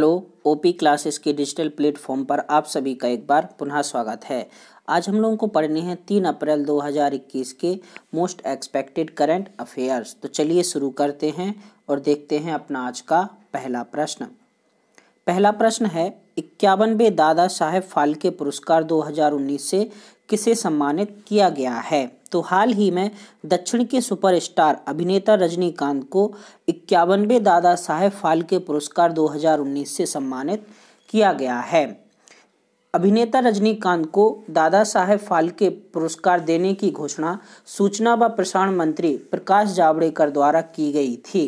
Hello, OP classes के digital platform पर आप सभी का एक बार पुनः स्वागत है। आज हम लोगों को पढ़ने हैं 3 अप्रैल 2021 के मोस्ट एक्सपेक्टेड करंट अफेयर्स। तो चलिए शुरू करते हैं और देखते हैं अपना आज का पहला प्रश्न। पहला प्रश्न है, 51वें दादा साहेब फाल्के पुरस्कार 2019 से किसे सम्मानित किया गया है? तो हाल ही में दक्षिण के सुपरस्टार अभिनेता रजनीकांत को 51वें दादा साहेब फाल्के पुरस्कार 2019 से सम्मानित किया गया है। अभिनेता रजनीकांत को दादा साहेब फाल्के पुरस्कार देने की घोषणा सूचना व प्रसारण मंत्री प्रकाश जावड़ेकर द्वारा की गई थी।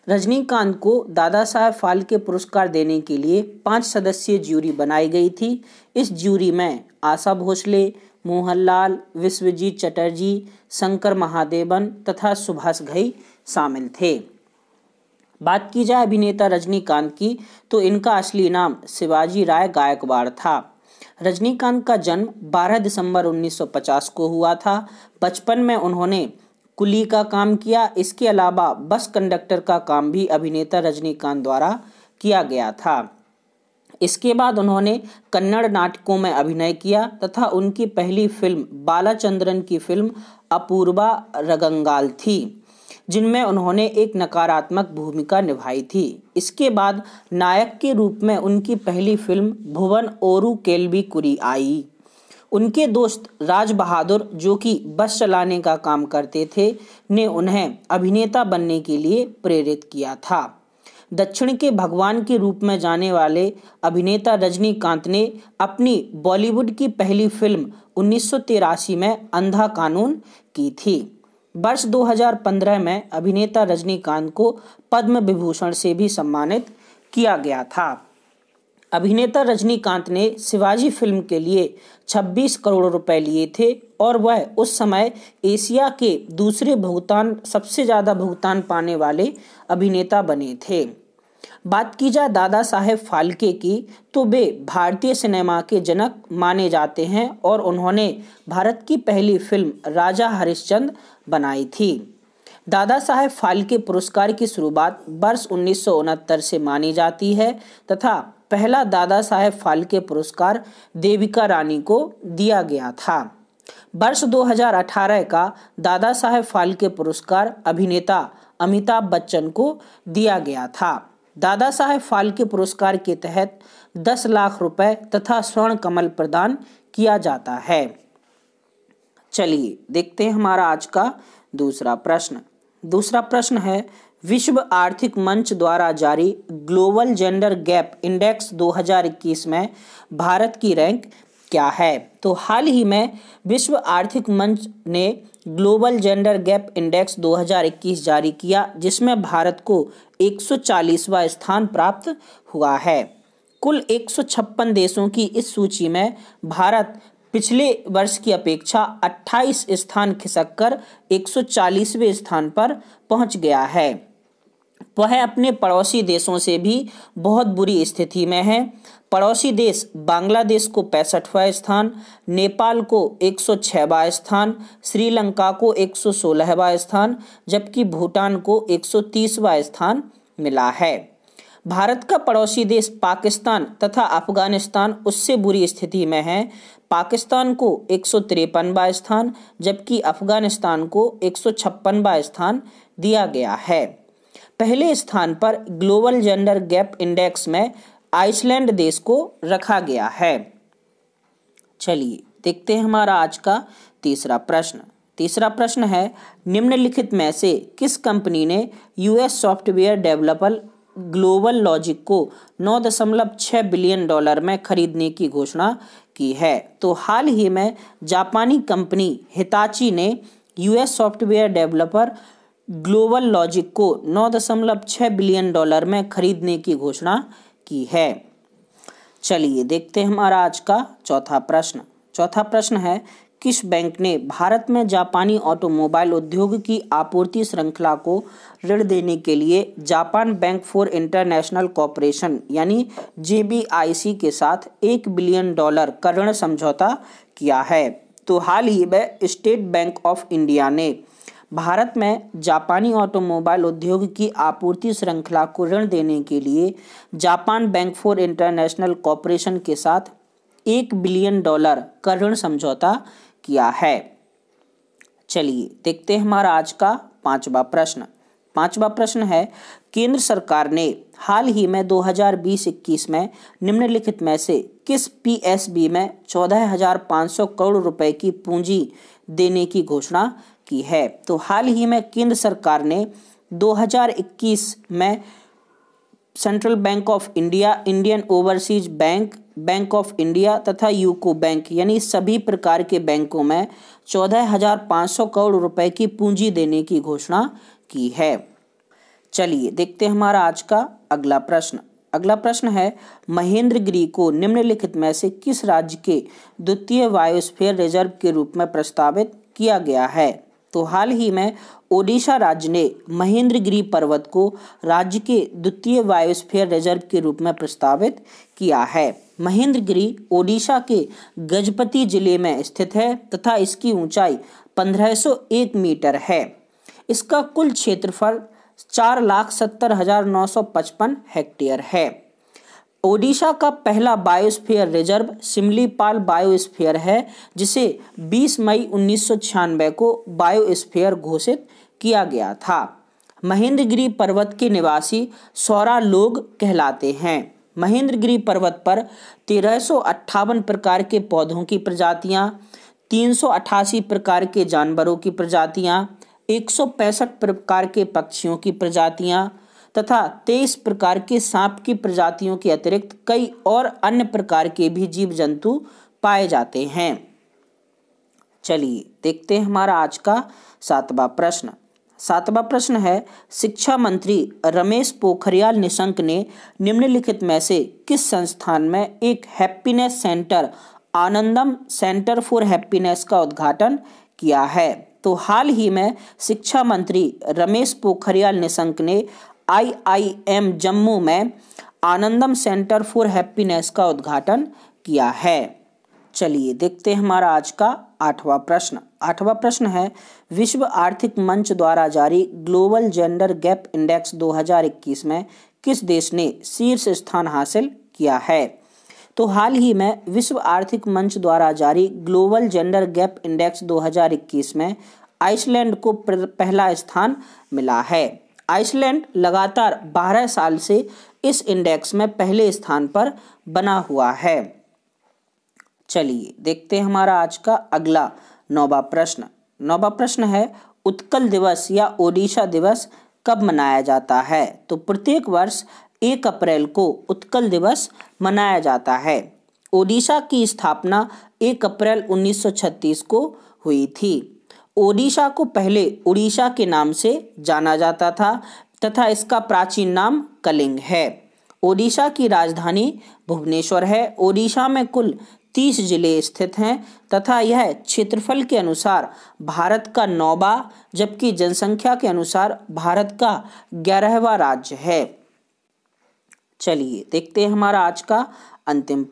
रजनीकांत को दादा साहेब फाल्के पुरस्कार देने के लिए 5 सदस्यीय ज्यूरी बनाई गई थी। इस ज्यूरी में आशा भोसले, मोहनलाल, विश्वजीत चटर्जी, शंकर महादेवन तथा सुभाष घई शामिल थे। बात की जाए अभिनेता रजनीकांत की, तो इनका असली नाम शिवाजी राय गायकवाड़ था। रजनीकांत का जन्म 12 दिसंबर 1950 को हुआ था। बचपन में उन्होंने कुली का काम किया। इसके अलावा बस कंडक्टर का काम भी अभिनेता रजनीकांत द्वारा किया गया था। इसके बाद उन्होंने कन्नड़ नाटकों में अभिनय किया तथा उनकी पहली फिल्म बालाचंद्रन की फिल्म अपूर्वा रंगंगाल थी, जिनमें उन्होंने एक नकारात्मक भूमिका निभाई थी। इसके बाद नायक के रूप में उनकी पहली फिल्म भुवन ओरू केल्वी कुरी आई। उनके दोस्त राज बहादुर, जो कि बस चलाने का काम करते थे, ने उन्हें अभिनेता बनने के लिए प्रेरित किया था। दक्षिण के भगवान के रूप में जाने वाले अभिनेता रजनीकांत ने अपनी बॉलीवुड की पहली फिल्म 1983 में अंधा कानून की थी। वर्ष 2015 में अभिनेता रजनीकांत को पद्म विभूषण से भी सम्मानित किया गया था। अभिनेता रजनीकांत ने शिवाजी फिल्म के लिए 26 करोड़ रुपए लिए थे और वह उस समय एशिया के दूसरे सबसे ज्यादा भुगतान पाने वाले अभिनेता बने थे। बात की जाए दादा साहेब फाल्के की, तो वे भारतीय सिनेमा के जनक माने जाते हैं और उन्होंने भारत की पहली फिल्म राजा हरिश्चंद्र बनाई थी। दादा साहेब फाल्के पुरस्कार की शुरुआत वर्ष 1969 से मानी जाती है तथा पहला दादा साहेब फाल्के पुरस्कार देविका रानी को दिया गया था। वर्ष 2018 का दादा साहेब फाल्के पुरस्कार अभिनेता अमिताभ बच्चन को दिया गया था। दादा साहेब फाल्के पुरस्कार के तहत 10 लाख रुपए तथा स्वर्ण कमल प्रदान किया जाता है। चलिए देखते हैं हमारा आज का दूसरा प्रश्न। दूसरा प्रश्न है, विश्व आर्थिक मंच द्वारा जारी ग्लोबल जेंडर गैप इंडेक्स 2021 में भारत की रैंक क्या है? तो हाल ही में विश्व आर्थिक मंच ने ग्लोबल जेंडर गैप इंडेक्स 2021 जारी किया, जिसमें भारत को 140वां स्थान प्राप्त हुआ है। कुल 156 देशों की इस सूची में भारत पिछले वर्ष की अपेक्षा 28 स्थान खिसककर 140वें स्थान पर पहुंच गया है। वह अपने पड़ोसी देशों से भी बहुत बुरी स्थिति में है। पड़ोसी देश बांग्लादेश को 65वां स्थान, नेपाल को 106वां स्थान, श्रीलंका को 116वां स्थान, जबकि भूटान को 130वां स्थान मिला है। भारत का पड़ोसी देश पाकिस्तान तथा अफगानिस्तान उससे बुरी स्थिति में है। पाकिस्तान को 153वां स्थान जबकि अफगानिस्तान को 156वां स्थान दिया गया है। पहले स्थान पर ग्लोबल जेंडर गैप इंडेक्स में आइसलैंड देश को रखा गया है। चलिए देखते हैं हमारा आज का तीसरा प्रश्न। तीसरा प्रश्न है, निम्नलिखित में से किस कंपनी ने US software developer global logic को 9.6 बिलियन डॉलर में खरीदने की घोषणा की है? तो हाल ही में जापानी कंपनी हिताची ने US software developer global logic को 9.6 बिलियन डॉलर में खरीदने की घोषणा की है। चलिए देखते हैं हमारा आज का चौथा प्रश्न। चौथा प्रश्न है, किस बैंक ने भारत में जापानी ऑटोमोबाइल उद्योग की आपूर्ति श्रृंखला को ऋण देने के लिए Japan bank for international corporation यानी JBIC के साथ $1 बिलियन का ऋण समझौता किया है? तो हाल ही में स्टेट बैंक ऑफ इंडिया ने भारत में जापानी ऑटोमोबाइल उद्योग की आपूर्ति श्रृंखला को ऋण देने के लिए Japan bank for international corporation के साथ $1 बिलियन का ऋण समझौता किया है। चलिए देखते हैं हमारा आज का पांचवा प्रश्न है, केंद्र सरकार ने हाल ही में 2020-21 में निम्नलिखित में से किस पीएसबी में 14,500 करोड़ रुपए की पूंजी देने की घोषणा की है? तो हाल ही में केंद्र सरकार ने 2021 में central bank of India, Indian overseas bank, bank of India तथा यूको बैंक यानी सभी प्रकार के बैंकों में 14,500 करोड़ रुपए की पूंजी देने की घोषणा की है। चलिए देखते हैं हमारा आज का अगला प्रश्न है, महेंद्रगिरी को निम्नलिखित में से किस राज्य के द्वितीय बायोस्फीयर रिजर्व के रूप में प्रस्तावित किया गया है? तो हाल ही में ओडिशा राज्य ने महेंद्रगिरी पर्वत को राज्य के द्वितीय बायोस्फीयर रिजर्व के रूप में प्रस्तावित किया है। महेंद्रगिरी ओडिशा के गजपति जिले में स्थित है तथा इसकी ऊंचाई 1501 मीटर है। इसका कुल क्षेत्रफल 4,70,955 हेक्टेयर है। ओडिशा का पहला बायोस्फीयर रिजर्व सिमलीपाल बायोस्फीयर है, जिसे 20 मई 1996 को बायोस्फीयर घोषित किया गया था। महेंद्रगिरी पर्वत के निवासी सौरा लोग कहलाते हैं। महेंद्रगिरी पर्वत पर 1358 प्रकार के पौधों की प्रजातियां, 388 प्रकार के जानवरों की प्रजातियां, 165 प्रकार के पक्षियों की प्रजातियां तथा 23 प्रकार के सांप की प्रजातियों के अतिरिक्त कई और अन्य प्रकार के भी जीव जंतु पाए जाते हैं। चलिए देखते हैं हमारा आज का सातवां प्रश्न है, शिक्षा मंत्री रमेश पोखरियाल निशंक ने निम्नलिखित में से किस संस्थान में एक happiness centre, Anandam centre for happiness का उद्घाटन किया है? तो हाल ही में शिक्षा मंत्री रमेश पोखरियाल निशंक ने IIM जम्मू में आनंदम सेंटर फॉर हैप्पीनेस का उद्घाटन किया है। चलिए देखते हैं हमारा आज का आठवां प्रश्न है, विश्व आर्थिक मंच द्वारा जारी ग्लोबल जेंडर गैप इंडेक्स 2021 में किस देश ने शीर्ष स्थान हासिल किया है? तो हाल ही में विश्व आर्थिक मंच द्वारा जारी ग्लोबल जेंडर गैप इंडेक्स 2021 में आइसलैंड को पहला स्थान मिला है। आइसलैंड लगातार 12 साल से इस इंडेक्स में पहले स्थान पर बना हुआ है। चलिए देखते हैं हमारा आज का अगला नौवां प्रश्न है, उत्कल दिवस या ओडिशा दिवस कब मनाया जाता है? तो प्रत्येक वर्ष 1 अप्रैल को उत्कल दिवस मनाया जाता है। ओडिशा की स्थापना 1 अप्रैल 1936 को हुई थी। ओडिशा को पहले उड़ीसा के नाम से जाना जाता था तथा इसका प्राचीन नाम कलिंग है। ओडिशा की राजधानी भुवनेश्वर है। ओडिशा में कुल 30 जिले स्थित हैं तथा यह क्षेत्रफल के अनुसार भारत का 9वां जबकि जनसंख्या के अनुसार भारत का 11वां राज्य है। चलिए देखते हैं हमारा आज का अंतिम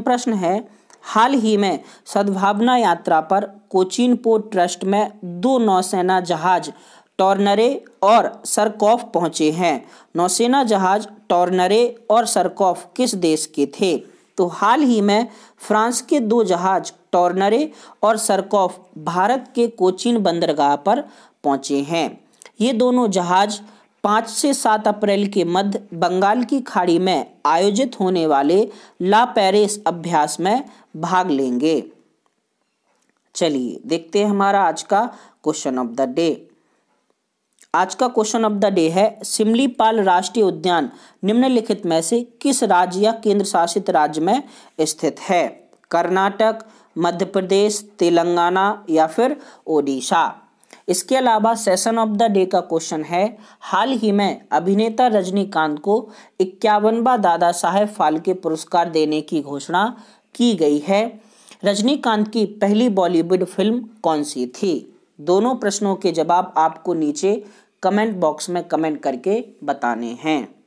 प्रश्न है, हाल ही में सद्भावना यात्रा पर कोचीन पोर्ट ट्रस्ट में 2 नौसेना जहाज टॉर्नरे और सरकॉफ पहुंचे हैं। नौसेना जहाज टॉर्नरे और सरकॉफ किस देश के थे? तो हाल ही में फ्रांस के 2 जहाज टॉर्नरे और सरकॉफ भारत के कोचीन बंदरगाह पर पहुंचे हैं। ये दोनों जहाज 5 से 7 अप्रैल के मध्य बंगाल की खाड़ी में आयोजित होने वाले ला पेरिस अभ्यास में भाग लेंगे। चलिए देखते हैं हमारा आज का क्वेश्चन ऑफ द डे। आज का क्वेश्चन ऑफ द डे है, सिमलीपाल राष्ट्रीय उद्यान निम्नलिखित में से किस राज्य या केंद्र शासित राज्य में स्थित है? कर्नाटक, मध्य प्रदेश, तेलंगाना या फिर ओडिशा। इसके अलावा सेशन ऑफ द डे का क्वेश्चन है, हाल ही में अभिनेता रजनीकांत को 51वां दादा साहेब फाल्के पुरस्कार देने की घोषणा की गई है। रजनीकांत की पहली बॉलीवुड फिल्म कौन सी थी? दोनों प्रश्नों के जवाब आपको नीचे कमेंट बॉक्स में कमेंट करके बताने हैं।